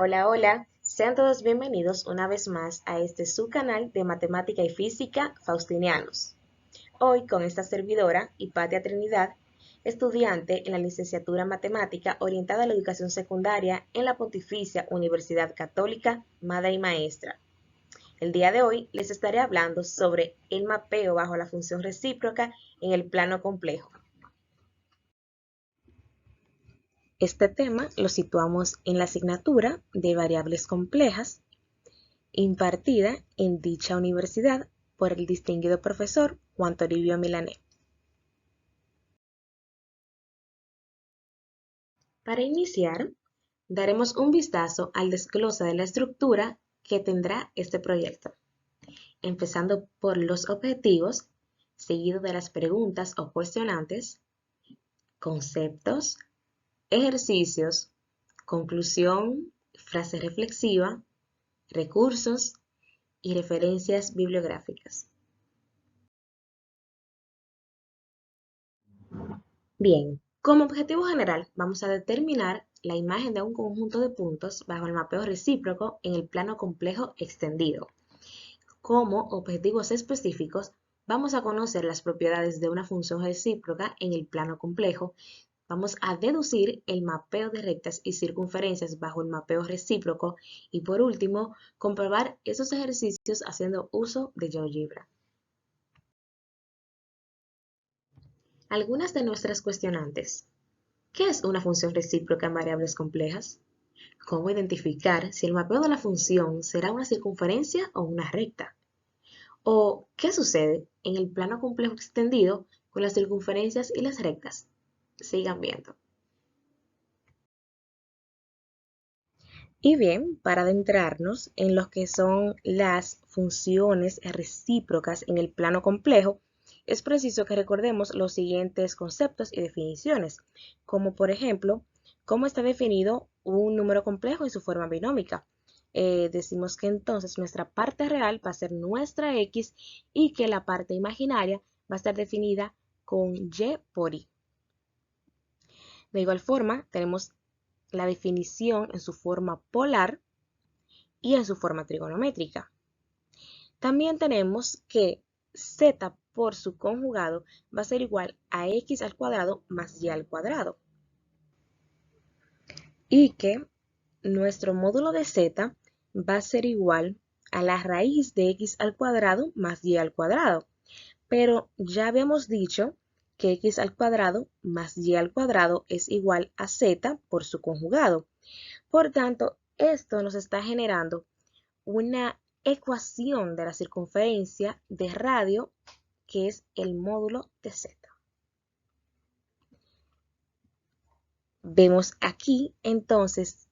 Hola, hola, sean todos bienvenidos una vez más a este su canal de Matemática y Física Faustinianos. Hoy con esta servidora, Hipatia Trinidad, estudiante en la licenciatura en Matemática orientada a la educación secundaria en la Pontificia Universidad Católica, Madre y Maestra. El día de hoy les estaré hablando sobre el mapeo bajo la función recíproca en el plano complejo. Este tema lo situamos en la asignatura de variables complejas impartida en dicha universidad por el distinguido profesor Juan Toribio Milané. Para iniciar, daremos un vistazo al desglose de la estructura que tendrá este proyecto, empezando por los objetivos, seguido de las preguntas o cuestionantes, conceptos, ejercicios, conclusión, frase reflexiva, recursos y referencias bibliográficas. Bien, como objetivo general, vamos a determinar la imagen de un conjunto de puntos bajo el mapeo recíproco en el plano complejo extendido. Como objetivos específicos, vamos a conocer las propiedades de una función recíproca en el plano complejo. Vamos a deducir el mapeo de rectas y circunferencias bajo el mapeo recíproco y por último, comprobar esos ejercicios haciendo uso de GeoGebra. Algunas de nuestras cuestionantes. ¿Qué es una función recíproca en variables complejas? ¿Cómo identificar si el mapeo de la función será una circunferencia o una recta? ¿O qué sucede en el plano complejo extendido con las circunferencias y las rectas? Sigan viendo. Y bien, para adentrarnos en lo que son las funciones recíprocas en el plano complejo, es preciso que recordemos los siguientes conceptos y definiciones, como por ejemplo, cómo está definido un número complejo y su forma binómica. Decimos que entonces nuestra parte real va a ser nuestra x y que la parte imaginaria va a estar definida con y por i. De igual forma, tenemos la definición en su forma polar y en su forma trigonométrica. También tenemos que z por su conjugado va a ser igual a x al cuadrado más y al cuadrado. Y que nuestro módulo de z va a ser igual a la raíz de x al cuadrado más y al cuadrado. Pero ya habíamos dicho que x al cuadrado más y al cuadrado es igual a z por su conjugado. Por tanto, esto nos está generando una ecuación de la circunferencia de radio que es el módulo de z. Vemos aquí entonces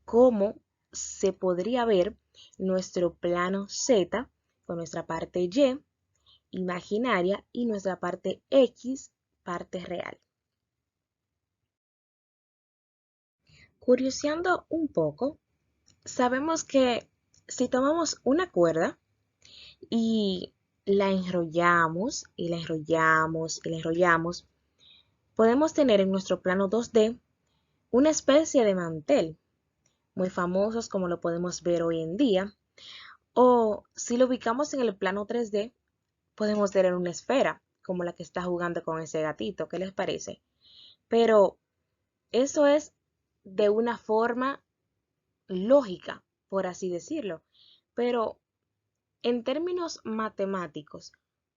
cómo se podría ver nuestro plano z con nuestra parte y imaginaria y nuestra parte x, parte real. Curioseando un poco, sabemos que si tomamos una cuerda y la enrollamos y la enrollamos y la enrollamos, podemos tener en nuestro plano 2D una especie de mantel, muy famosos como lo podemos ver hoy en día, o si lo ubicamos en el plano 3D, podemos tener una esfera, como la que está jugando con ese gatito, ¿qué les parece? Pero eso es de una forma lógica, por así decirlo. Pero en términos matemáticos,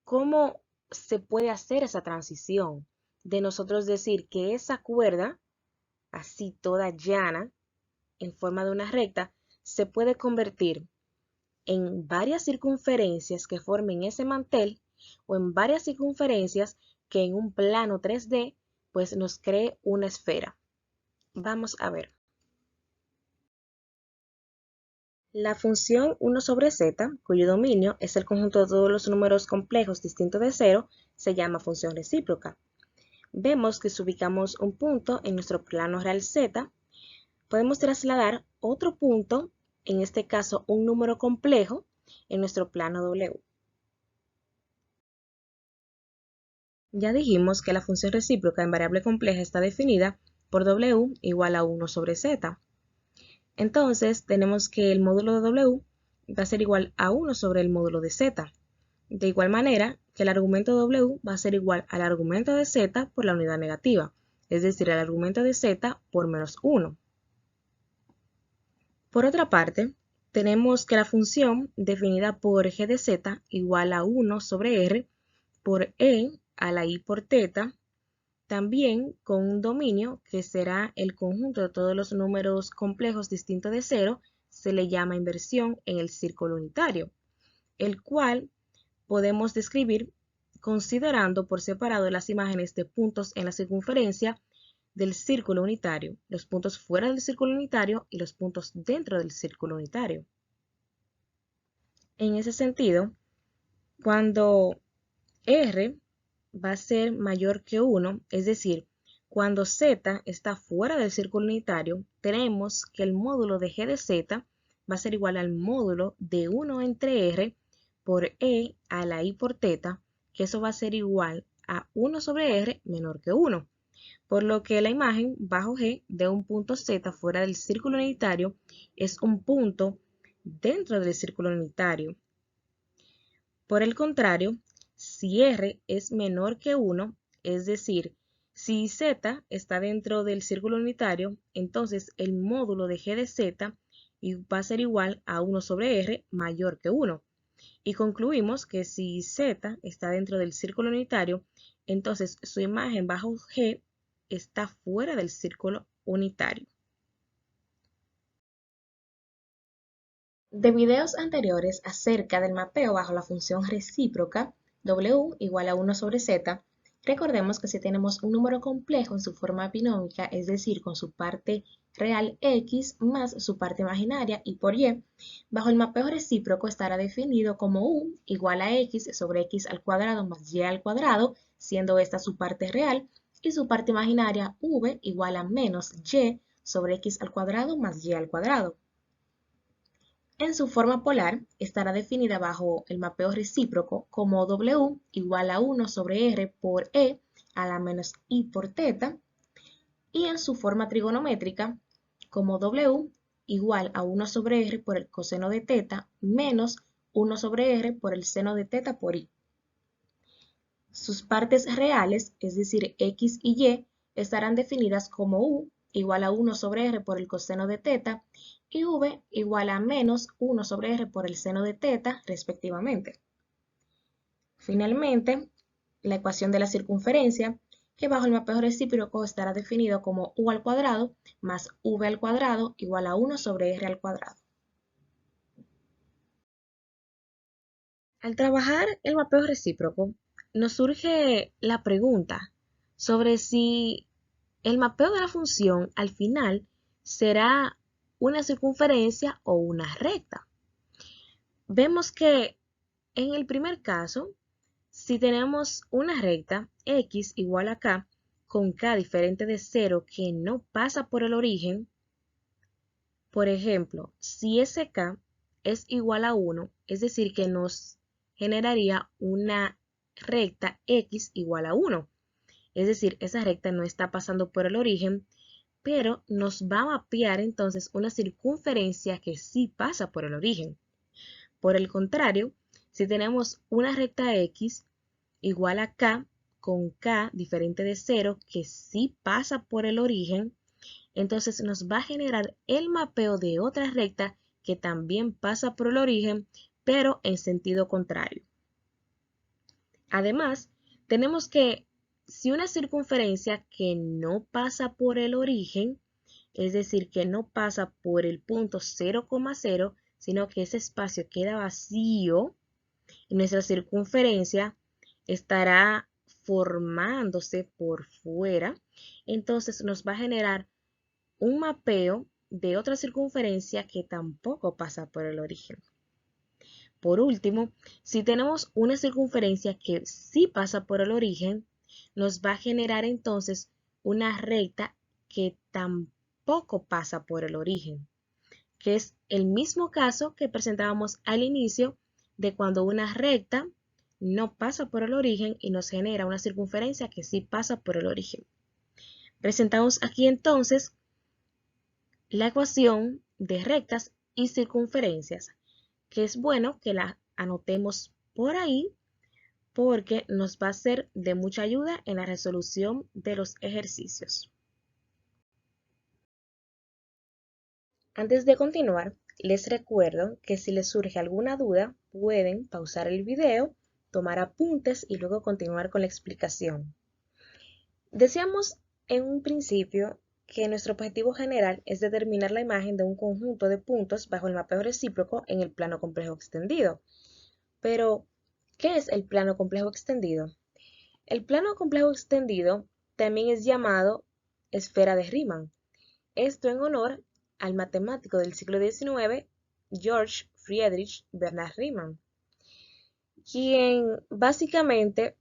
¿cómo se puede hacer esa transición de nosotros decir que esa cuerda, así toda llana, en forma de una recta, se puede convertir en varias circunferencias que formen ese mantel o en varias circunferencias que en un plano 3D pues nos cree una esfera? Vamos a ver. La función 1 sobre z, cuyo dominio es el conjunto de todos los números complejos distintos de cero, se llama función recíproca. Vemos que si ubicamos un punto en nuestro plano real z, podemos trasladar otro punto, en este caso un número complejo, en nuestro plano w. Ya dijimos que la función recíproca en variable compleja está definida por w igual a 1 sobre z. Entonces tenemos que el módulo de W va a ser igual a 1 sobre el módulo de Z. De igual manera que el argumento W va a ser igual al argumento de Z por la unidad negativa, es decir, al argumento de Z por menos 1. Por otra parte, tenemos que la función definida por g de z igual a 1 sobre r por e a la i por θ, también con un dominio que será el conjunto de todos los números complejos distintos de 0, se le llama inversión en el círculo unitario, el cual podemos describir considerando por separado las imágenes de puntos en la circunferencia del círculo unitario, los puntos fuera del círculo unitario y los puntos dentro del círculo unitario. En ese sentido, cuando R va a ser mayor que 1, es decir, cuando Z está fuera del círculo unitario, tenemos que el módulo de g de z va a ser igual al módulo de 1 entre R por E a la I por θ, que eso va a ser igual a 1 sobre R menor que 1. Por lo que la imagen bajo G de un punto Z fuera del círculo unitario es un punto dentro del círculo unitario. Por el contrario, si R es menor que 1, es decir, si Z está dentro del círculo unitario, entonces el módulo de G de Z va a ser igual a 1 sobre R mayor que 1. Y concluimos que si Z está dentro del círculo unitario, entonces su imagen bajo G está fuera del círculo unitario. De videos anteriores acerca del mapeo bajo la función recíproca W igual a 1 sobre Z, recordemos que si tenemos un número complejo en su forma binómica, es decir, con su parte real X más su parte imaginaria y por Y, bajo el mapeo recíproco estará definido como U igual a X sobre X al cuadrado más Y al cuadrado, siendo esta su parte real, y su parte imaginaria V igual a menos Y sobre X al cuadrado más Y al cuadrado. En su forma polar estará definida bajo el mapeo recíproco como W igual a 1 sobre R por E a la menos I por θ, y en su forma trigonométrica como W igual a 1 sobre R por el coseno de θ menos 1 sobre R por el seno de θ por I. Sus partes reales, es decir, X y Y, estarán definidas como U igual a 1 sobre R por el coseno de θ y V igual a menos 1 sobre R por el seno de θ, respectivamente. Finalmente, la ecuación de la circunferencia, que bajo el mapeo recíproco estará definido como U al cuadrado más V al cuadrado igual a 1 sobre R al cuadrado. Al trabajar el mapeo recíproco, nos surge la pregunta sobre si el mapeo de la función al final será una circunferencia o una recta. Vemos que en el primer caso, si tenemos una recta x igual a k con k diferente de 0 que no pasa por el origen, por ejemplo, si ese k es igual a 1, es decir, que nos generaría una recta x igual a 1. Es decir, esa recta no está pasando por el origen, pero nos va a mapear entonces una circunferencia que sí pasa por el origen. Por el contrario, si tenemos una recta x igual a k con k diferente de 0 que sí pasa por el origen, entonces nos va a generar el mapeo de otra recta que también pasa por el origen, pero en sentido contrario. Además, tenemos que si una circunferencia que no pasa por el origen, es decir, que no pasa por el punto 0,0, sino que ese espacio queda vacío, y nuestra circunferencia estará formándose por fuera, entonces nos va a generar un mapeo de otra circunferencia que tampoco pasa por el origen. Por último, si tenemos una circunferencia que sí pasa por el origen, nos va a generar entonces una recta que tampoco pasa por el origen, que es el mismo caso que presentábamos al inicio de cuando una recta no pasa por el origen y nos genera una circunferencia que sí pasa por el origen. Presentamos aquí entonces la ecuación de rectas y circunferencias, que es bueno que la anotemos por ahí porque nos va a ser de mucha ayuda en la resolución de los ejercicios. Antes de continuar, les recuerdo que si les surge alguna duda, pueden pausar el video, tomar apuntes y luego continuar con la explicación. Decíamos en un principio que nuestro objetivo general es determinar la imagen de un conjunto de puntos bajo el mapeo recíproco en el plano complejo extendido. Pero, ¿qué es el plano complejo extendido? El plano complejo extendido también es llamado esfera de Riemann. Esto en honor al matemático del siglo XIX, George Friedrich Bernard Riemann, quien básicamente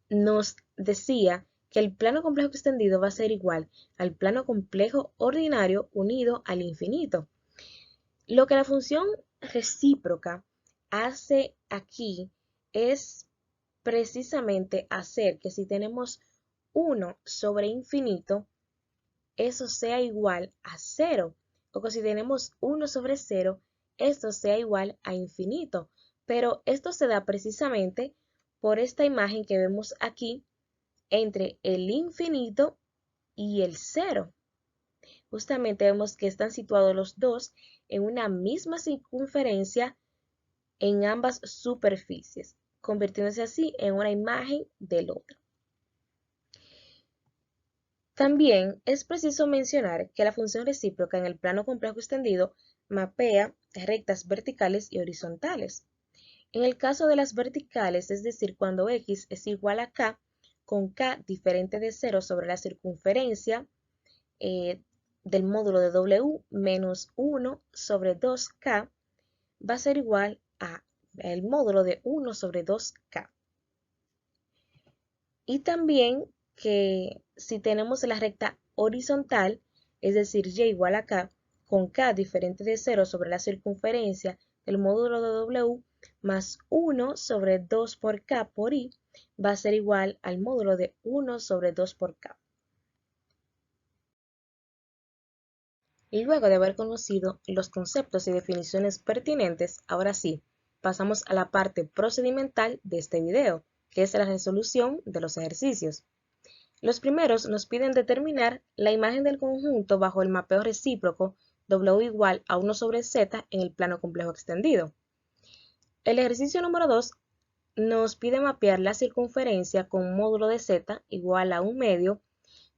nos decía que el plano complejo extendido va a ser igual al plano complejo ordinario unido al infinito. Lo que la función recíproca hace aquí es precisamente hacer que si tenemos 1 sobre infinito, eso sea igual a 0, o que si tenemos 1 sobre 0, esto sea igual a infinito. Pero esto se da precisamente por esta imagen que vemos aquí entre el infinito y el 0. Justamente vemos que están situados los dos en una misma circunferencia en ambas superficies, convirtiéndose así en una imagen del otro. También es preciso mencionar que la función recíproca en el plano complejo extendido mapea rectas verticales y horizontales. En el caso de las verticales, es decir, cuando x es igual a k, con k diferente de 0 sobre la circunferencia del módulo de w menos 1 sobre 2k, va a ser igual a el módulo de 1 sobre 2k. Y también que si tenemos la recta horizontal, es decir, y igual a k, con k diferente de 0 sobre la circunferencia del módulo de w más 1 sobre 2 por k por i, va a ser igual al módulo de 1 sobre 2 por k. Y luego de haber conocido los conceptos y definiciones pertinentes, ahora sí, pasamos a la parte procedimental de este video, que es la resolución de los ejercicios. Los primeros nos piden determinar la imagen del conjunto bajo el mapeo recíproco W igual a 1 sobre Z en el plano complejo extendido. El ejercicio número 2 nos pide mapear la circunferencia con un módulo de Z igual a 1 medio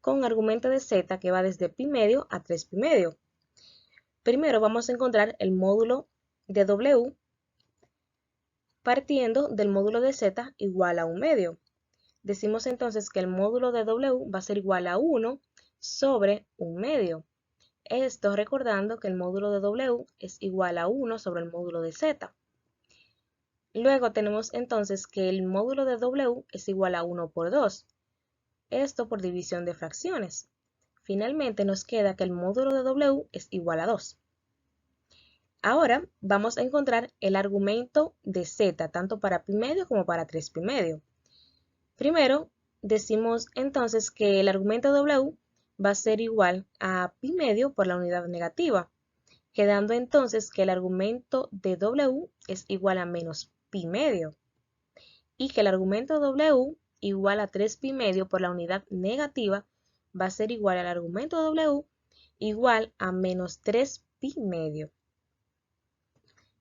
con argumento de Z que va desde pi medio a 3 pi medio. Primero vamos a encontrar el módulo de W partiendo del módulo de Z igual a 1 medio. Decimos entonces que el módulo de W va a ser igual a 1 sobre 1 medio. Esto recordando que el módulo de W es igual a 1 sobre el módulo de Z. Luego tenemos entonces que el módulo de W es igual a 1 por 2. Esto por división de fracciones. Finalmente nos queda que el módulo de W es igual a 2. Ahora vamos a encontrar el argumento de Z, tanto para pi medio como para 3 pi medio. Primero, decimos entonces que el argumento W va a ser igual a pi medio por la unidad negativa, quedando entonces que el argumento de W es igual a menos pi medio y que el argumento W igual a 3 pi medio por la unidad negativa va a ser igual al argumento W igual a menos 3 pi medio.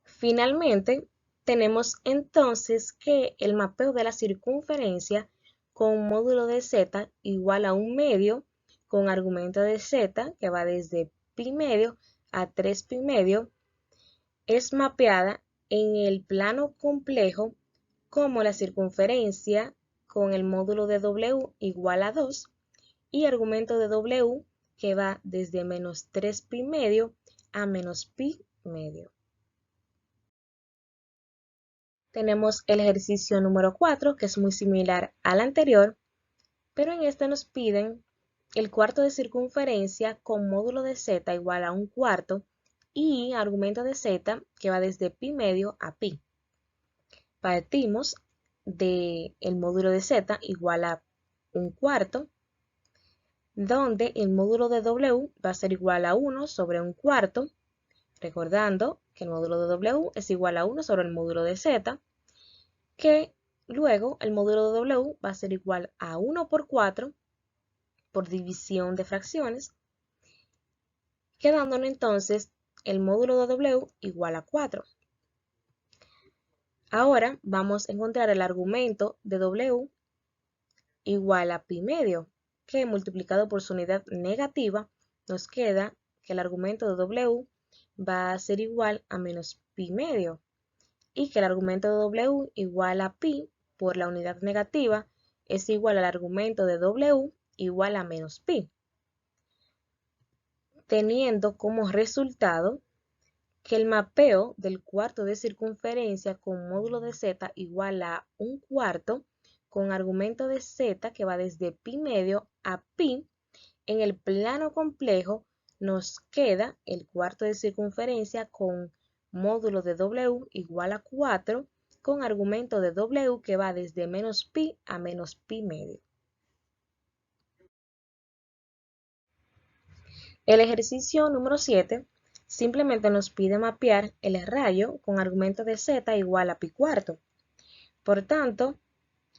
Finalmente, tenemos entonces que el mapeo de la circunferencia con módulo de Z igual a 1 medio con argumento de Z que va desde pi medio a 3 pi medio es mapeada en el plano complejo como la circunferencia con el módulo de W igual a 2 y argumento de W que va desde menos 3 pi medio a menos pi medio. Tenemos el ejercicio número 4, que es muy similar al anterior, pero en este nos piden el cuarto de circunferencia con módulo de Z igual a 1/4 y argumento de Z que va desde pi medio a pi. Partimos del módulo de Z igual a 1/4, donde el módulo de W va a ser igual a 1 sobre 1/4. recordando que el módulo de W es igual a 1 sobre el módulo de Z, que luego el módulo de W va a ser igual a 1 por 4 por división de fracciones, quedándonos entonces el módulo de W igual a 4. Ahora vamos a encontrar el argumento de W igual a pi medio, que multiplicado por su unidad negativa nos queda que el argumento de W va a ser igual a menos pi medio y que el argumento de W igual a pi por la unidad negativa es igual al argumento de W igual a menos pi, teniendo como resultado que el mapeo del cuarto de circunferencia con módulo de z igual a un cuarto con argumento de z que va desde pi medio a pi, en el plano complejo nos queda el cuarto de circunferencia con módulo de W igual a 4 con argumento de W que va desde menos pi a menos pi medio. El ejercicio número 7 simplemente nos pide mapear el rayo con argumento de z igual a pi cuarto. Por tanto,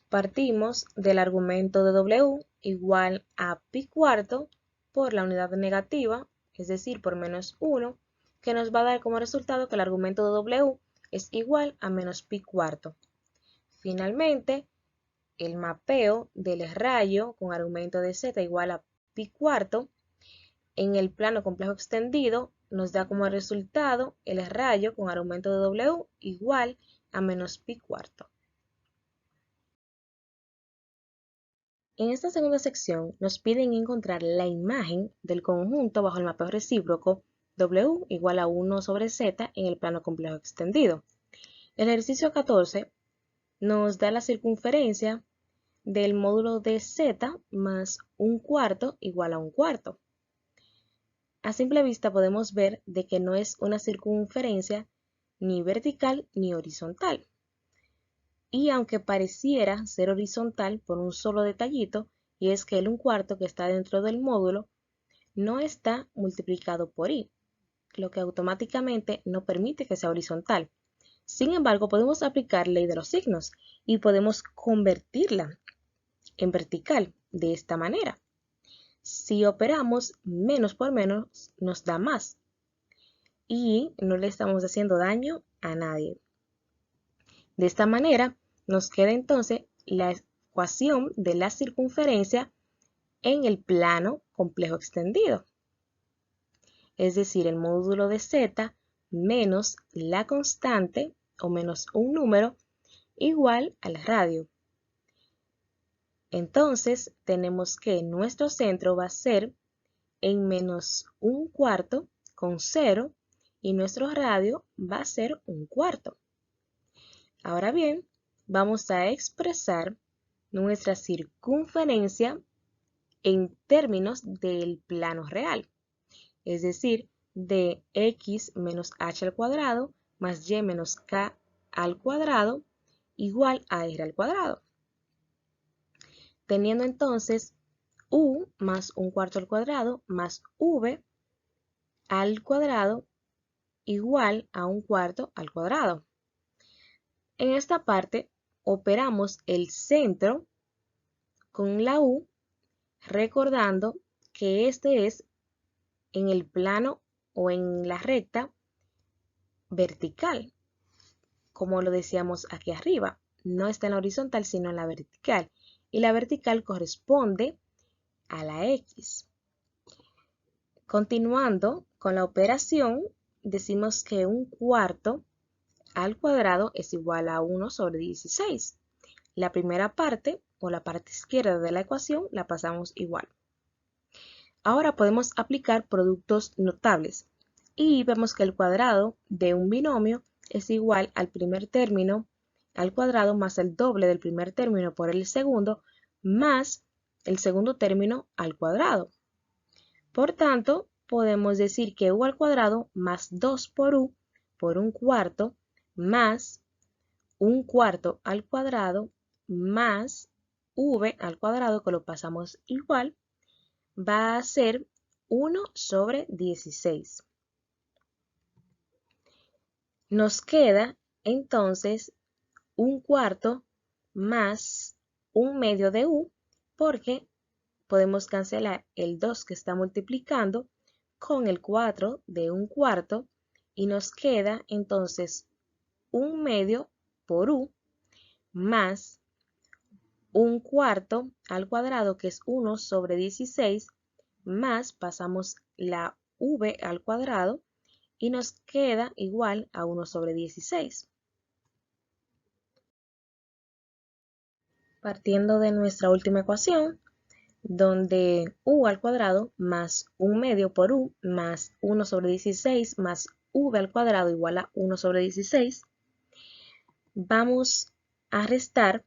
partimos del argumento de W igual a pi cuarto por la unidad negativa, es decir, por menos 1, que nos va a dar como resultado que el argumento de W es igual a menos pi cuarto. Finalmente, el mapeo del rayo con argumento de z igual a pi cuarto en el plano complejo extendido nos da como resultado el rayo con argumento de W igual a menos pi cuarto. En esta segunda sección nos piden encontrar la imagen del conjunto bajo el mapeo recíproco W igual a 1 sobre Z en el plano complejo extendido. El ejercicio 14 nos da la circunferencia del módulo de Z más un cuarto igual a un cuarto. A simple vista podemos ver de que no es una circunferencia ni vertical ni horizontal. Y aunque pareciera ser horizontal por un solo detallito, y es que el un cuarto que está dentro del módulo no está multiplicado por i, lo que automáticamente no permite que sea horizontal. Sin embargo, podemos aplicar ley de los signos y podemos convertirla en vertical de esta manera. Si operamos menos por menos, nos da más y no le estamos haciendo daño a nadie. De esta manera, nos queda entonces la ecuación de la circunferencia en el plano complejo extendido. Es decir, el módulo de z menos la constante o menos un número igual al radio. Entonces, tenemos que nuestro centro va a ser en menos un cuarto con 0 y nuestro radio va a ser un cuarto. Ahora bien, vamos a expresar nuestra circunferencia en términos del plano real, es decir, de x menos h al cuadrado más y menos k al cuadrado igual a r al cuadrado. Teniendo entonces u más un cuarto al cuadrado más v al cuadrado igual a un cuarto al cuadrado. En esta parte operamos el centro con la u, recordando que este es en el plano o en la recta vertical, como lo decíamos aquí arriba. No está en la horizontal, sino en la vertical. Y la vertical corresponde a la x. Continuando con la operación, decimos que un cuarto al cuadrado es igual a 1 sobre 16. La primera parte o la parte izquierda de la ecuación la pasamos igual. Ahora podemos aplicar productos notables y vemos que el cuadrado de un binomio es igual al primer término al cuadrado más el doble del primer término por el segundo más el segundo término al cuadrado. Por tanto, podemos decir que u al cuadrado más 2 por u por un cuarto más un cuarto al cuadrado más v al cuadrado, que lo pasamos igual, va a ser 1 sobre 16. Nos queda entonces un cuarto más un medio de u, porque podemos cancelar el 2 que está multiplicando con el 4 de un cuarto y nos queda entonces un medio por u más un cuarto al cuadrado, que es 1 sobre 16, más pasamos la v al cuadrado y nos queda igual a 1 sobre 16. Partiendo de nuestra última ecuación, donde u al cuadrado más un medio por u más 1 sobre 16 más v al cuadrado igual a 1 sobre 16, vamos a restar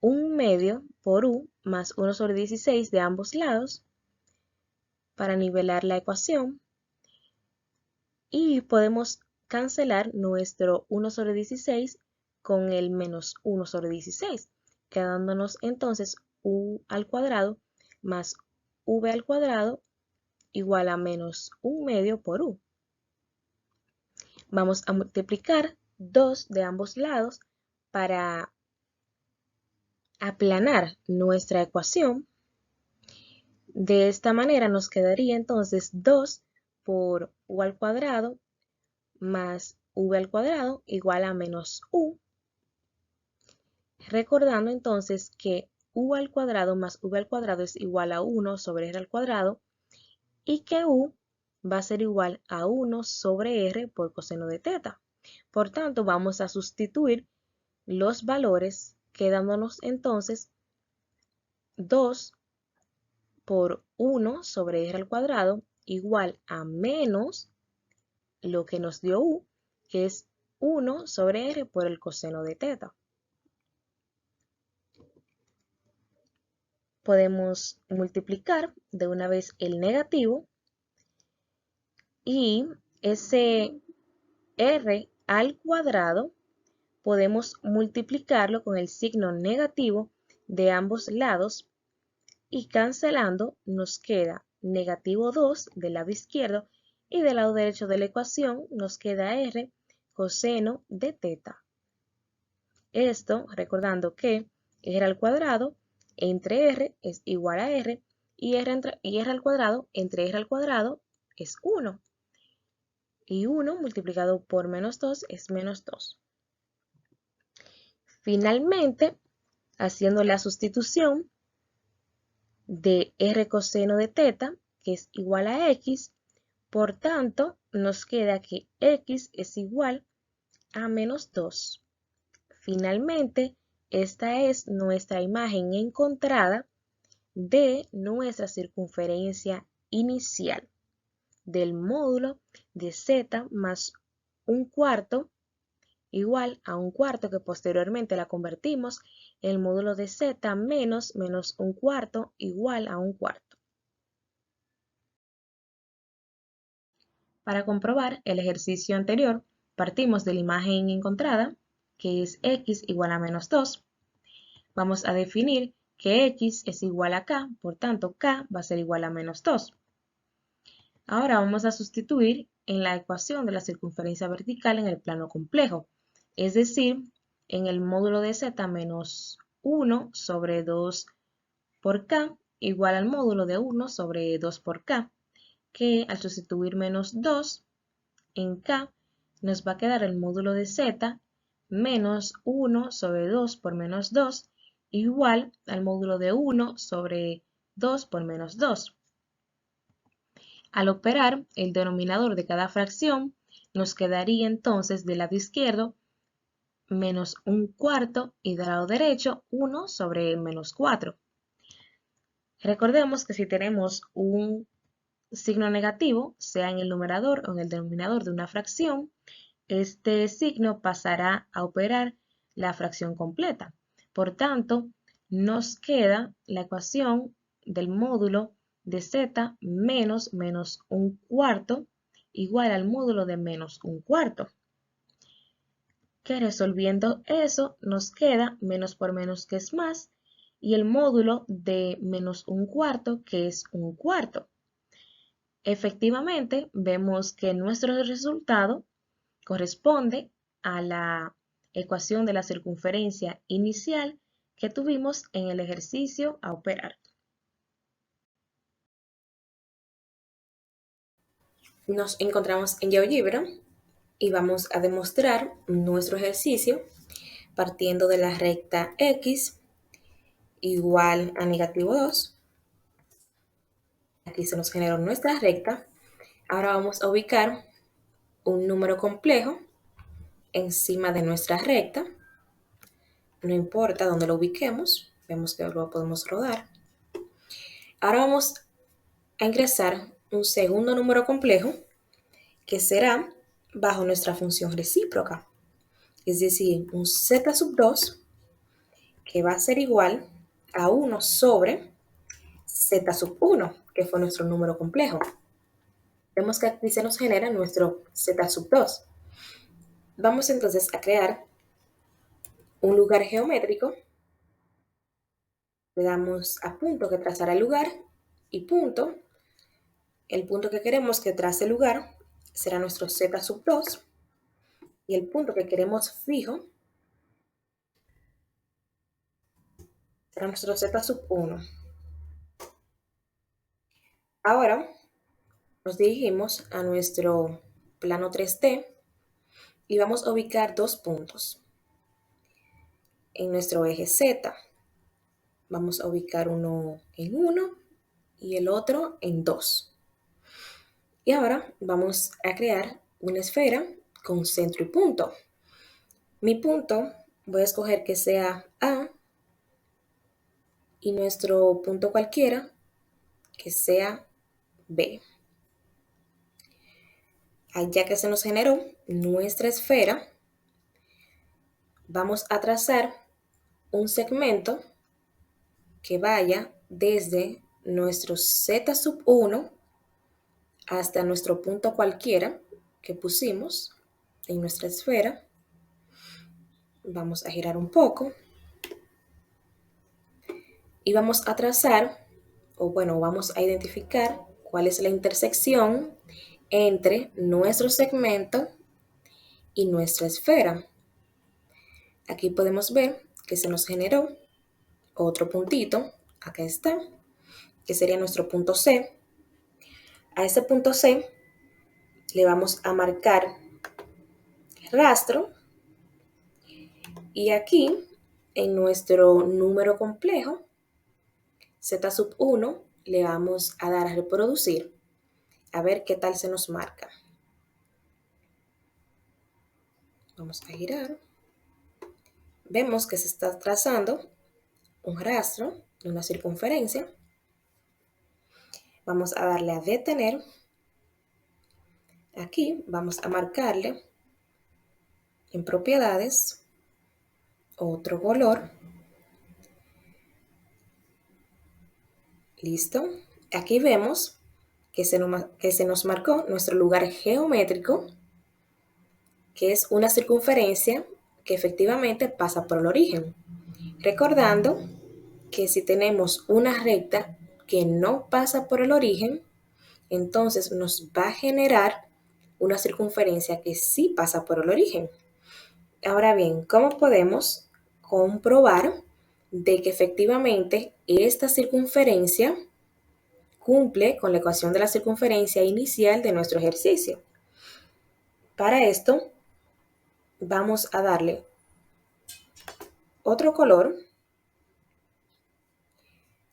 un medio por u más 1 sobre 16 de ambos lados para nivelar la ecuación, y podemos cancelar nuestro 1 sobre 16 con el menos 1 sobre 16, quedándonos entonces u al cuadrado más v al cuadrado igual a menos un medio por u. Vamos a multiplicar 2 de ambos lados para aplanar nuestra ecuación. De esta manera nos quedaría entonces 2 por u al cuadrado más v al cuadrado igual a menos u. Recordando entonces que u al cuadrado más v al cuadrado es igual a 1 sobre r al cuadrado y que u va a ser igual a 1 sobre r por coseno de teta. Por tanto, vamos a sustituir los valores, quedándonos entonces 2 por 1 sobre r al cuadrado igual a menos lo que nos dio u, que es 1 sobre r por el coseno de teta. Podemos multiplicar de una vez el negativo y ese r al cuadrado podemos multiplicarlo con el signo negativo de ambos lados y cancelando nos queda negativo 2 del lado izquierdo y del lado derecho de la ecuación nos queda r coseno de teta. Esto recordando que r al cuadrado entre r es igual a r y r al cuadrado entre r al cuadrado es 1. Y 1 multiplicado por menos 2 es menos 2. Finalmente, haciendo la sustitución de r coseno de teta, que es igual a x, por tanto, nos queda que x es igual a menos 2. Finalmente, esta es nuestra imagen encontrada de nuestra circunferencia inicial del módulo de z más un cuarto igual a un cuarto, que posteriormente la convertimos en el módulo de z menos un cuarto igual a un cuarto. Para comprobar el ejercicio anterior, partimos de la imagen encontrada, que es x igual a menos 2. Vamos a definir que x es igual a k, por tanto k va a ser igual a menos 2. Ahora vamos a sustituir en la ecuación de la circunferencia vertical en el plano complejo, es decir, en el módulo de z menos 1 sobre 2 por k igual al módulo de 1 sobre 2 por k, que al sustituir menos 2 en k nos va a quedar el módulo de z menos 1 sobre 2 por menos 2 igual al módulo de 1 sobre 2 por menos 2. Al operar el denominador de cada fracción, nos quedaría entonces del lado izquierdo menos un cuarto y del lado derecho 1 sobre menos 4. Recordemos que si tenemos un signo negativo, sea en el numerador o en el denominador de una fracción, este signo pasará a operar la fracción completa. Por tanto, nos queda la ecuación del módulo de z menos un cuarto igual al módulo de menos un cuarto. Que resolviendo eso nos queda menos por menos, que es más, y el módulo de menos un cuarto, que es un cuarto. Efectivamente, vemos que nuestro resultado corresponde a la ecuación de la circunferencia inicial que tuvimos en el ejercicio a operar. Nos encontramos en GeoGebra y vamos a demostrar nuestro ejercicio partiendo de la recta X igual a -2. Aquí se nos generó nuestra recta. Ahora vamos a ubicar un número complejo encima de nuestra recta. No importa dónde lo ubiquemos, vemos que lo podemos rodar. Ahora vamos a ingresar un segundo número complejo que será bajo nuestra función recíproca, es decir, un z sub 2 que va a ser igual a 1 sobre z sub 1, que fue nuestro número complejo. Vemos que aquí se nos genera nuestro z sub 2. Vamos entonces a crear un lugar geométrico. Le damos a punto que trazará el lugar y punto. El punto que queremos que trace el lugar será nuestro z sub 2 y el punto que queremos fijo será nuestro z sub 1. Ahora nos dirigimos a nuestro plano 3D y vamos a ubicar dos puntos. En nuestro eje Z vamos a ubicar uno en 1 y el otro en 2. Y ahora vamos a crear una esfera con centro y punto. Mi punto voy a escoger que sea A y nuestro punto cualquiera que sea B. Ya que se nos generó nuestra esfera, vamos a trazar un segmento que vaya desde nuestro z sub 1 hasta nuestro punto cualquiera que pusimos en nuestra esfera. Vamos a girar un poco y vamos a trazar, o bueno, vamos a identificar cuál es la intersección entre nuestro segmento y nuestra esfera. Aquí podemos ver que se nos generó otro puntito, acá está, que sería nuestro punto C. A ese punto C le vamos a marcar rastro y aquí en nuestro número complejo z sub 1 le vamos a dar a reproducir a ver qué tal se nos marca. Vamos a girar. Vemos que se está trazando un rastro de una circunferencia. Vamos a darle a detener. Aquí vamos a marcarle en propiedades otro color. Listo. Aquí vemos que se nos marcó nuestro lugar geométrico, que es una circunferencia que efectivamente pasa por el origen. Recordando que si tenemos una recta que no pasa por el origen, entonces nos va a generar una circunferencia que sí pasa por el origen. Ahora bien, ¿cómo podemos comprobar de que efectivamente esta circunferencia cumple con la ecuación de la circunferencia inicial de nuestro ejercicio? Para esto, vamos a darle otro color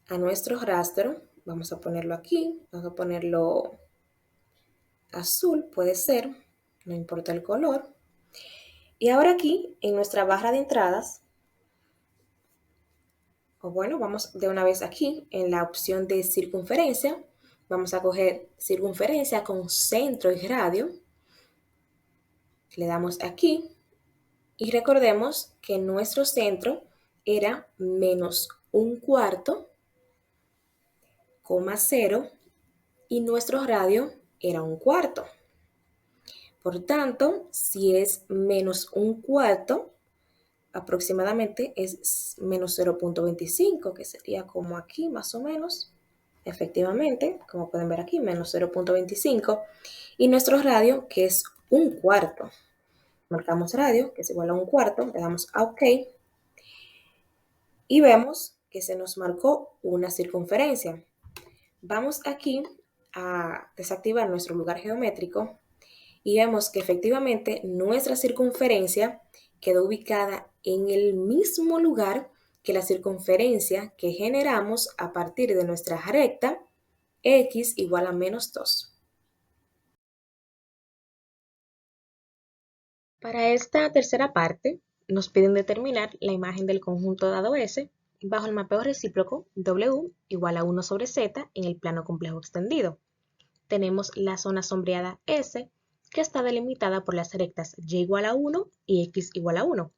a nuestro rastro. Vamos a ponerlo aquí, vamos a ponerlo azul, puede ser, no importa el color. Y ahora aquí, en nuestra barra de entradas, o bueno, vamos de una vez aquí, en la opción de circunferencia, vamos a coger circunferencia con centro y radio. Le damos aquí y recordemos que nuestro centro era -1/4, 0, y nuestro radio era 1/4. Por tanto, si es -1/4, aproximadamente es -0.25, que sería como aquí más o menos. Efectivamente, como pueden ver aquí, -0.25. Y nuestro radio, que es 1/4. Marcamos radio, que es igual a 1/4, le damos a OK y vemos que se nos marcó una circunferencia. Vamos aquí a desactivar nuestro lugar geométrico y vemos que efectivamente nuestra circunferencia quedó ubicada en el mismo lugar que la circunferencia que generamos a partir de nuestra recta x igual a -2. Para esta tercera parte, nos piden determinar la imagen del conjunto dado S bajo el mapeo recíproco W igual a 1 sobre Z en el plano complejo extendido. Tenemos la zona sombreada S, que está delimitada por las rectas y igual a 1 y x igual a 1.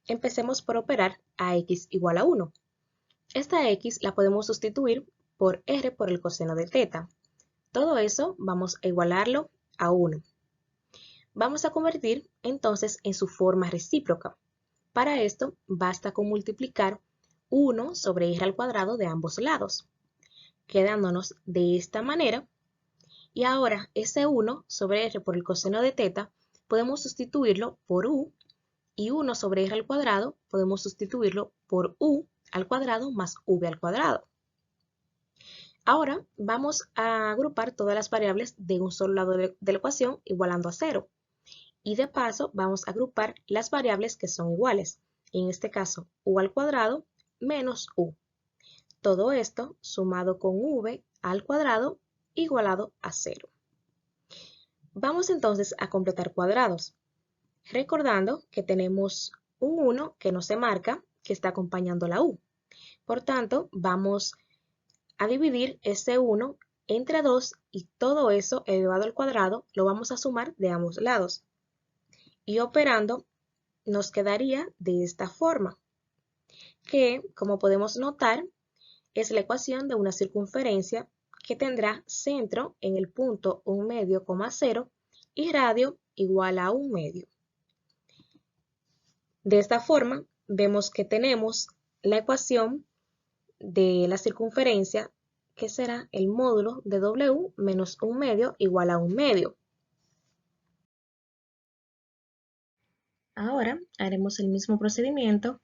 Empecemos por operar a x igual a 1. Esta x la podemos sustituir por r por el coseno de θ. Todo eso vamos a igualarlo a 1. Vamos a convertir entonces en su forma recíproca. Para esto basta con multiplicar 1 sobre r al cuadrado de ambos lados, quedándonos de esta manera. Y ahora ese 1 sobre r por el coseno de θ podemos sustituirlo por u, y 1 sobre r al cuadrado podemos sustituirlo por u al cuadrado más v al cuadrado. Ahora vamos a agrupar todas las variables de un solo lado de la ecuación igualando a 0. Y de paso vamos a agrupar las variables que son iguales, en este caso u al cuadrado menos u. Todo esto sumado con v al cuadrado igualado a 0. Vamos entonces a completar cuadrados, recordando que tenemos un 1 que no se marca, que está acompañando la u. Por tanto, vamos a dividir ese 1 entre 2 y todo eso elevado al cuadrado lo vamos a sumar de ambos lados. Y operando nos quedaría de esta forma, que como podemos notar es la ecuación de una circunferencia que tendrá centro en el punto 1 medio, 0 y radio igual a 1 medio. De esta forma vemos que tenemos la ecuación de la circunferencia, que será el módulo de W menos 1 medio igual a 1 medio. Ahora haremos el mismo procedimiento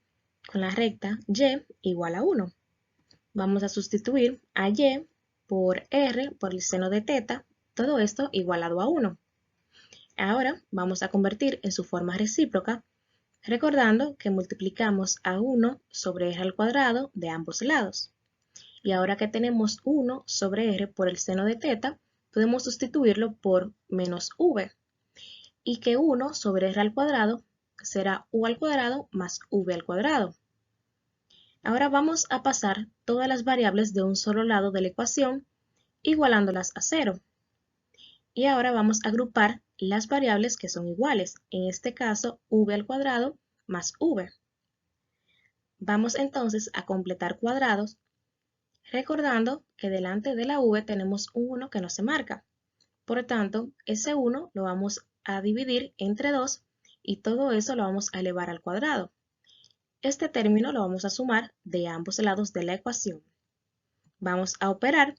con la recta y igual a 1. Vamos a sustituir a y por r por el seno de θ, todo esto igualado a 1. Ahora vamos a convertir en su forma recíproca, recordando que multiplicamos a 1 sobre r al cuadrado de ambos lados. Y ahora que tenemos 1 sobre r por el seno de θ, podemos sustituirlo por menos v. Y que 1 sobre r al cuadrado será u al cuadrado más v al cuadrado. Ahora vamos a pasar todas las variables de un solo lado de la ecuación, igualándolas a 0. Y ahora vamos a agrupar las variables que son iguales, en este caso v al cuadrado más v. Vamos entonces a completar cuadrados, recordando que delante de la v tenemos un 1 que no se marca. Por tanto, ese 1 lo vamos a dividir entre 2 y todo eso lo vamos a elevar al cuadrado. Este término lo vamos a sumar de ambos lados de la ecuación. Vamos a operar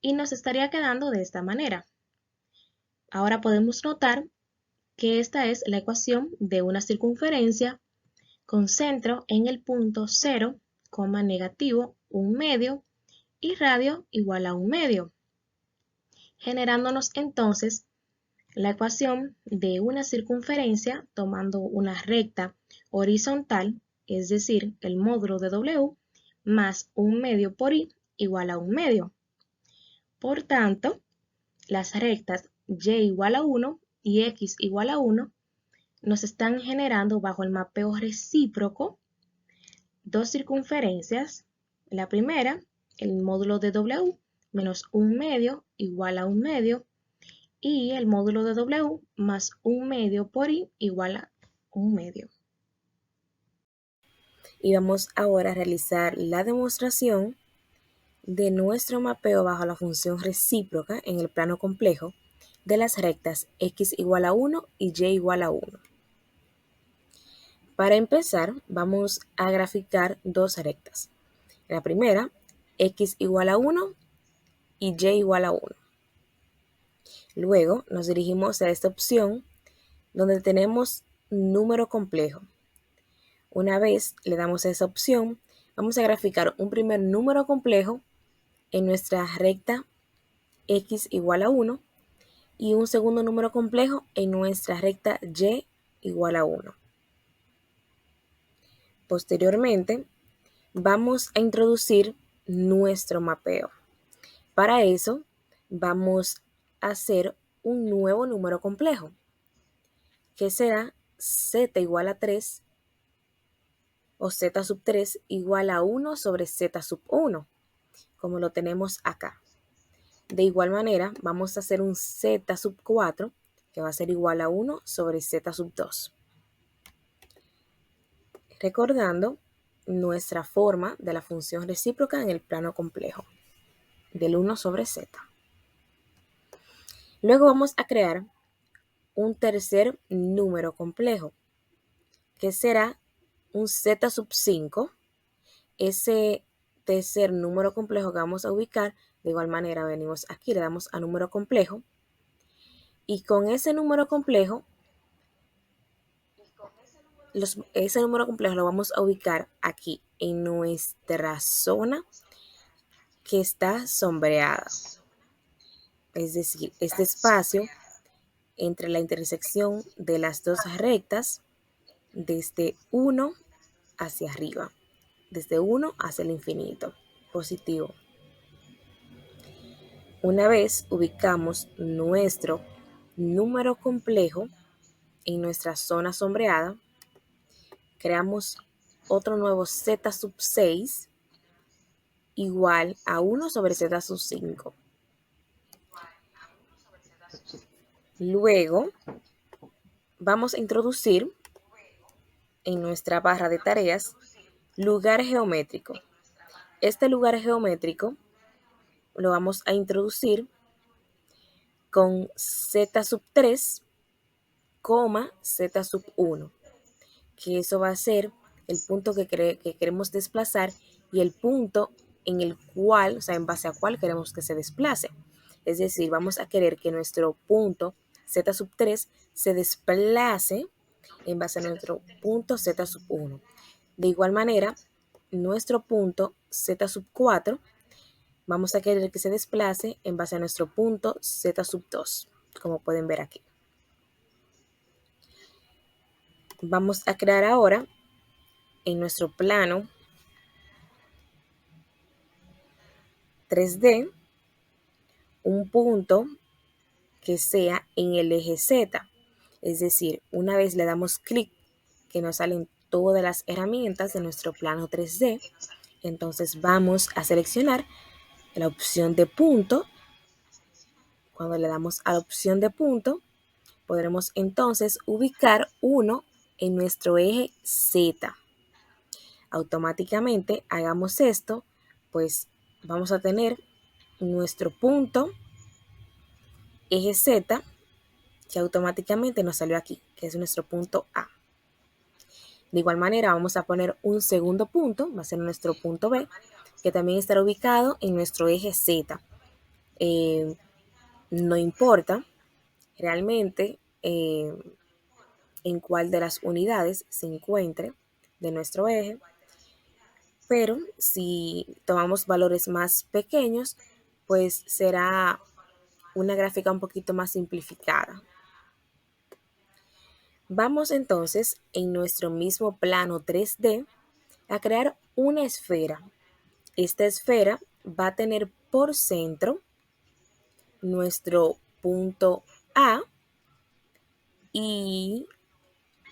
y nos estaría quedando de esta manera. Ahora podemos notar que esta es la ecuación de una circunferencia con centro en el punto 0, negativo 1 medio y radio igual a 1 medio, generándonos entonces la ecuación de una circunferencia tomando una recta horizontal, es decir, el módulo de W, más 1 medio por I igual a 1 medio. Por tanto, las rectas y igual a 1 y x igual a 1 nos están generando bajo el mapeo recíproco dos circunferencias. La primera, el módulo de W menos 1 medio igual a 1 medio, y el módulo de W más 1 medio por I igual a 1 medio. Y vamos ahora a realizar la demostración de nuestro mapeo bajo la función recíproca en el plano complejo de las rectas x igual a 1 y y igual a 1. Para empezar, vamos a graficar dos rectas. La primera, x igual a 1 y y igual a 1. Luego nos dirigimos a esta opción donde tenemos número complejo. Una vez le damos a esa opción, vamos a graficar un primer número complejo en nuestra recta x igual a 1 y un segundo número complejo en nuestra recta y igual a 1. Posteriormente, vamos a introducir nuestro mapeo. Para eso, vamos a hacer un nuevo número complejo, que será z igual a 3 o z sub 3 igual a 1 sobre z sub 1, como lo tenemos acá. De igual manera, vamos a hacer un z sub 4, que va a ser igual a 1 sobre z sub 2. Recordando nuestra forma de la función recíproca en el plano complejo, del 1 sobre z. Luego vamos a crear un tercer número complejo, que será un z sub 5. Ese tercer número complejo que vamos a ubicar, de igual manera venimos aquí, le damos a número complejo, y con ese número complejo, ese número complejo lo vamos a ubicar aquí en nuestra zona que está sombreada. Es decir, este espacio entre la intersección de las dos rectas desde 1 hacia arriba, desde 1 hacia el infinito, positivo. Una vez ubicamos nuestro número complejo en nuestra zona sombreada, creamos otro nuevo z sub 6 igual a 1 sobre z sub 5. Luego vamos a introducir en nuestra barra de tareas lugar geométrico. Este lugar geométrico lo vamos a introducir con z sub 3, z sub 1, que eso va a ser el punto que queremos desplazar y el punto en el cual, o sea, en base a cuál queremos que se desplace. Es decir, vamos a querer que nuestro punto z sub 3 se desplace en base a nuestro punto z sub 1. De igual manera, nuestro punto z sub 4 vamos a querer que se desplace en base a nuestro punto z sub 2, como pueden ver aquí. Vamos a crear ahora en nuestro plano 3D un punto que sea en el eje Z. Es decir, una vez le damos clic, que nos salen todas las herramientas de nuestro plano 3D, entonces vamos a seleccionar la opción de punto. Cuando le damos a la opción de punto, podremos entonces ubicar uno en nuestro eje Z. Automáticamente hagamos esto, pues vamos a tener nuestro punto eje Z, que automáticamente nos salió aquí, que es nuestro punto A. De igual manera vamos a poner un segundo punto, va a ser nuestro punto B, que también estará ubicado en nuestro eje Z. No importa realmente en cuál de las unidades se encuentre de nuestro eje, pero si tomamos valores más pequeños, pues será una gráfica un poquito más simplificada. Vamos entonces en nuestro mismo plano 3D a crear una esfera. Esta esfera va a tener por centro nuestro punto A y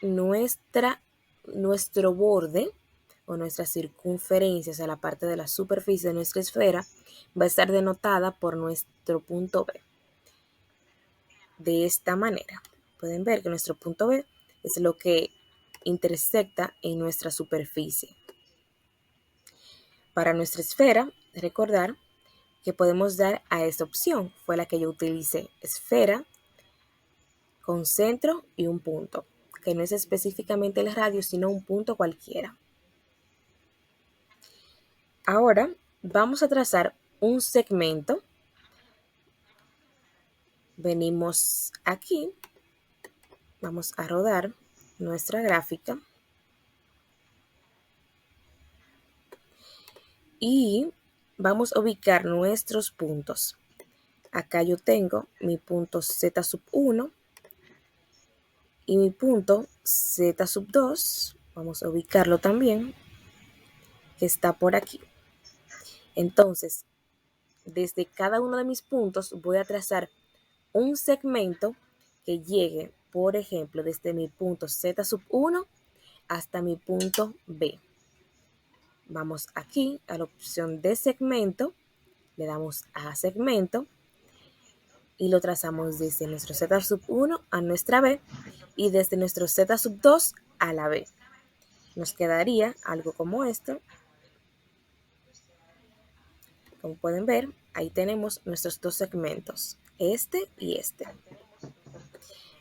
nuestro borde o nuestra circunferencia, o sea, la parte de la superficie de nuestra esfera, va a estar denotada por nuestro punto B. De esta manera, pueden ver que nuestro punto B es lo que intersecta en nuestra superficie. Para nuestra esfera, recordar que podemos dar a esta opción, fue la que yo utilicé, esfera con centro y un punto, que no es específicamente el radio, sino un punto cualquiera. Ahora vamos a trazar un segmento. Venimos aquí, vamos a rodar nuestra gráfica y vamos a ubicar nuestros puntos. Acá yo tengo mi punto Z sub 1 y mi punto Z sub 2. Vamos a ubicarlo también, que está por aquí. Entonces, desde cada uno de mis puntos voy a trazar un segmento que llegue, por ejemplo, desde mi punto Z sub 1 hasta mi punto B. Vamos aquí a la opción de segmento, le damos a segmento y lo trazamos desde nuestro Z sub 1 a nuestra B y desde nuestro Z sub 2 a la B. Nos quedaría algo como esto. Como pueden ver, ahí tenemos nuestros dos segmentos, este y este.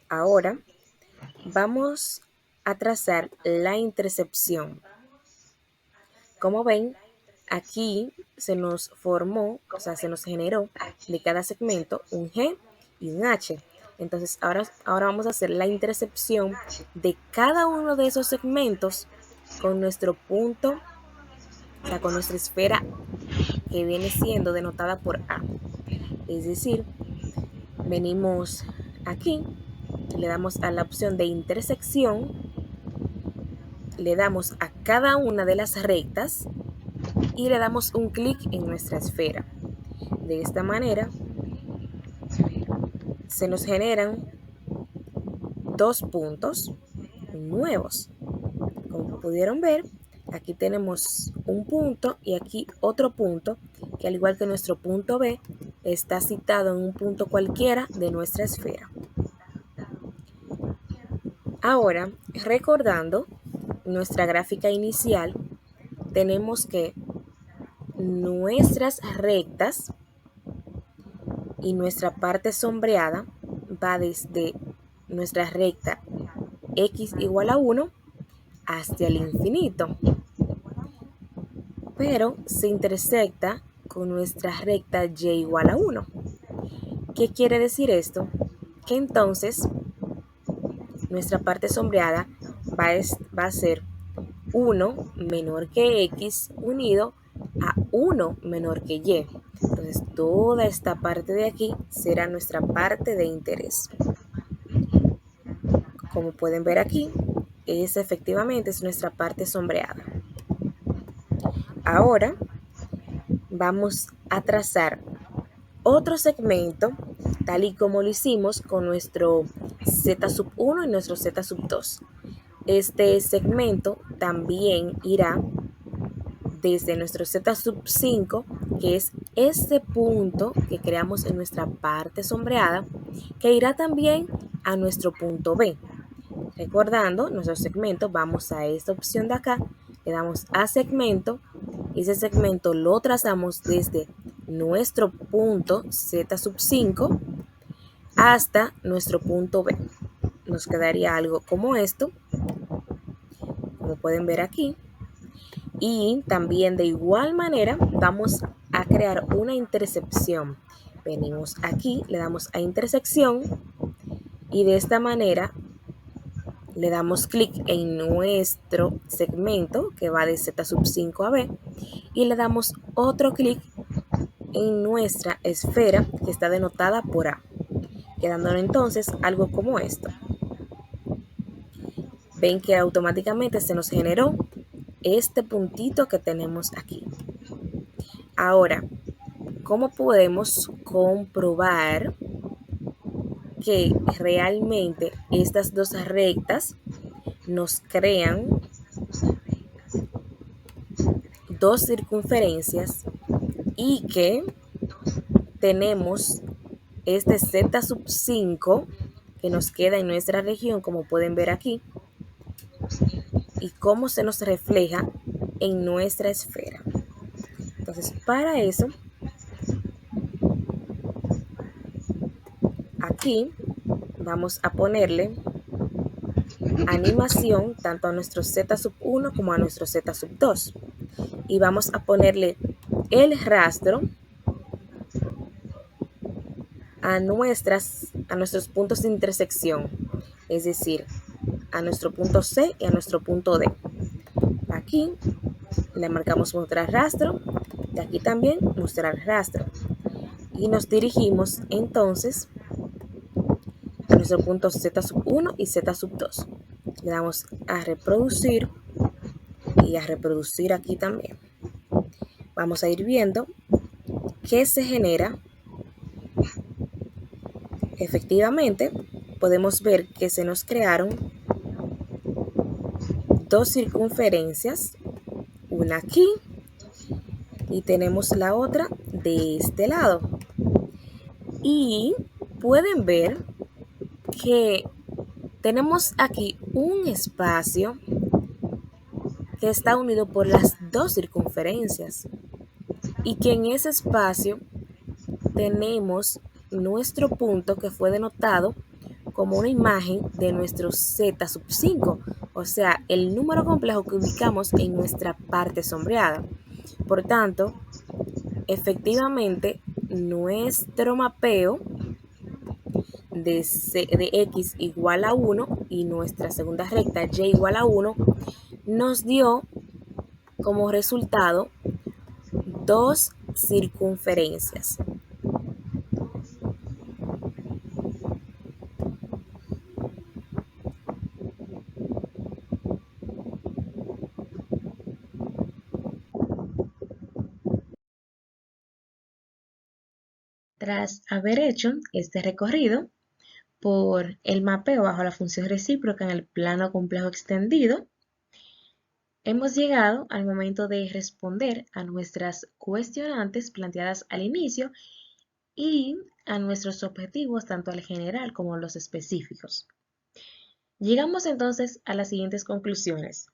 Ahora vamos a trazar la intercepción. Como ven, aquí se nos formó, o sea, se nos generó de cada segmento un G y un H. Entonces, ahora vamos a hacer la intercepción de cada uno de esos segmentos con nuestro punto, o sea, con nuestra esfera que viene siendo denotada por A. Es decir, venimos aquí, le damos a la opción de intersección, le damos a cada una de las rectas y le damos un clic en nuestra esfera. De esta manera se nos generan dos puntos nuevos. Como pudieron ver, aquí tenemos un punto y aquí otro punto que, al igual que nuestro punto B, está citado en un punto cualquiera de nuestra esfera. Ahora, recordando nuestra gráfica inicial, tenemos que nuestras rectas y nuestra parte sombreada va desde nuestra recta x igual a 1 hasta el infinito, pero se intersecta con nuestra recta y igual a 1. ¿Qué quiere decir esto? Que entonces nuestra parte sombreada va a ser 1 menor que x unido a 1 menor que y. Entonces toda esta parte de aquí será nuestra parte de interés. Como pueden ver aquí, efectivamente es nuestra parte sombreada. Ahora vamos a trazar otro segmento tal y como lo hicimos con nuestro Z sub 1 y nuestro Z sub 2. Este segmento también irá desde nuestro Z sub 5, que es este punto que creamos en nuestra parte sombreada, que irá también a nuestro punto B. Recordando nuestro segmento, vamos a esta opción de acá, le damos a segmento, y ese segmento lo trazamos desde nuestro punto Z sub 5 hasta nuestro punto B. Nos quedaría algo como esto, como pueden ver aquí. Y también de igual manera vamos a crear una intersección. Venimos aquí, le damos a intersección y de esta manera le damos clic en nuestro segmento que va de Z sub 5 a B y le damos otro clic en nuestra esfera que está denotada por A, quedándonos entonces algo como esto. Ven que automáticamente se nos generó este puntito que tenemos aquí. Ahora, ¿cómo podemos comprobar que realmente estas dos rectas nos crean dos circunferencias y que tenemos este Z sub 5 que nos queda en nuestra región, como pueden ver aquí, y cómo se nos refleja en nuestra esfera? Entonces, para eso, aquí vamos a ponerle animación tanto a nuestro Z sub 1 como a nuestro Z sub 2 y vamos a ponerle el rastro a nuestros puntos de intersección, es decir, a nuestro punto C y a nuestro punto D. Aquí le marcamos mostrar rastro, y aquí también mostrar rastro. Y nos dirigimos entonces a nuestro punto Z1 y Z2. Le damos a reproducir y a reproducir aquí también. Vamos a ir viendo qué se genera. Efectivamente, podemos ver que se nos crearon dos circunferencias, una aquí y tenemos la otra de este lado. Y pueden ver que tenemos aquí un espacio que está unido por las dos circunferencias y que en ese espacio tenemos nuestro punto que fue denotado como una imagen de nuestro Z5, o sea, el número complejo que ubicamos en nuestra parte sombreada. Por tanto, efectivamente, nuestro mapeo de X igual a 1 y nuestra segunda recta Y igual a 1 nos dio como resultado dos circunferencias. Tras haber hecho este recorrido por el mapeo bajo la función recíproca en el plano complejo extendido, hemos llegado al momento de responder a nuestras cuestionantes planteadas al inicio y a nuestros objetivos tanto al general como a los específicos. Llegamos entonces a las siguientes conclusiones: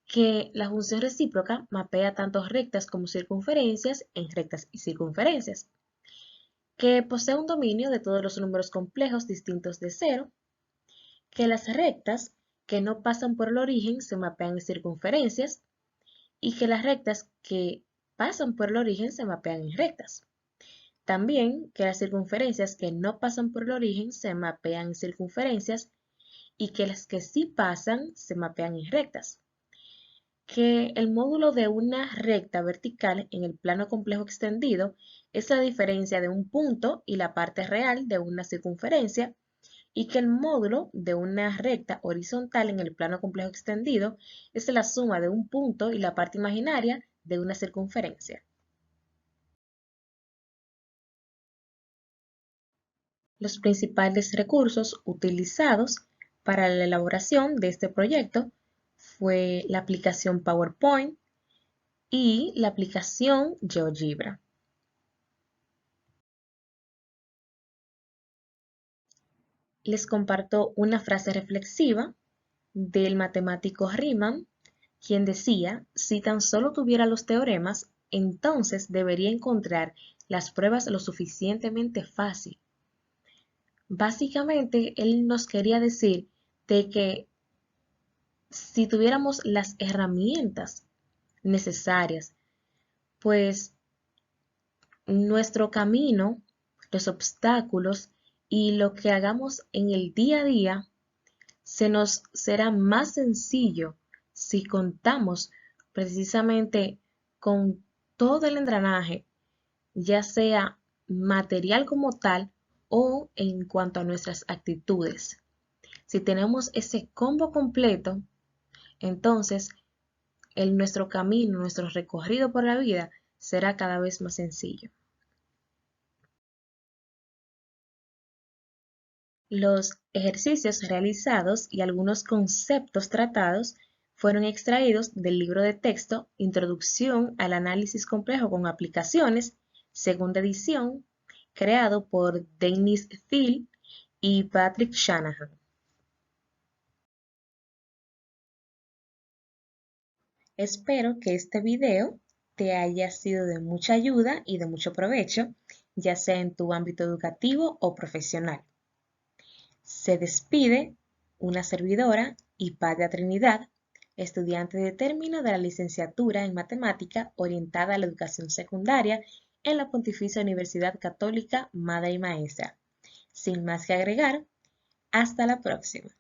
que la función recíproca mapea tanto rectas como circunferencias en rectas y circunferencias, que posee un dominio de todos los números complejos distintos de cero, que las rectas que no pasan por el origen se mapean en circunferencias y que las rectas que pasan por el origen se mapean en rectas. También que las circunferencias que no pasan por el origen se mapean en circunferencias y que las que sí pasan se mapean en rectas. Que el módulo de una recta vertical en el plano complejo extendido es la diferencia de un punto y la parte real de una circunferencia, y que el módulo de una recta horizontal en el plano complejo extendido es la suma de un punto y la parte imaginaria de una circunferencia. Los principales recursos utilizados para la elaboración de este proyecto fue la aplicación PowerPoint y la aplicación GeoGebra. Les comparto una frase reflexiva del matemático Riemann, quien decía: si tan solo tuviera los teoremas, entonces debería encontrar las pruebas lo suficientemente fácil. Básicamente, él nos quería decir de que si tuviéramos las herramientas necesarias, pues nuestro camino, los obstáculos y lo que hagamos en el día a día se nos será más sencillo si contamos precisamente con todo el engranaje, ya sea material como tal o en cuanto a nuestras actitudes. Si tenemos ese combo completo, entonces nuestro camino, nuestro recorrido por la vida será cada vez más sencillo. Los ejercicios realizados y algunos conceptos tratados fueron extraídos del libro de texto Introducción al análisis complejo con aplicaciones, segunda edición, creado por Dennis Thiel y Patrick Shanahan. Espero que este video te haya sido de mucha ayuda y de mucho provecho, ya sea en tu ámbito educativo o profesional. Se despide una servidora, Hipatia Trinidad, estudiante de término de la licenciatura en Matemática orientada a la educación secundaria en la Pontificia Universidad Católica Madre y Maestra. Sin más que agregar, hasta la próxima.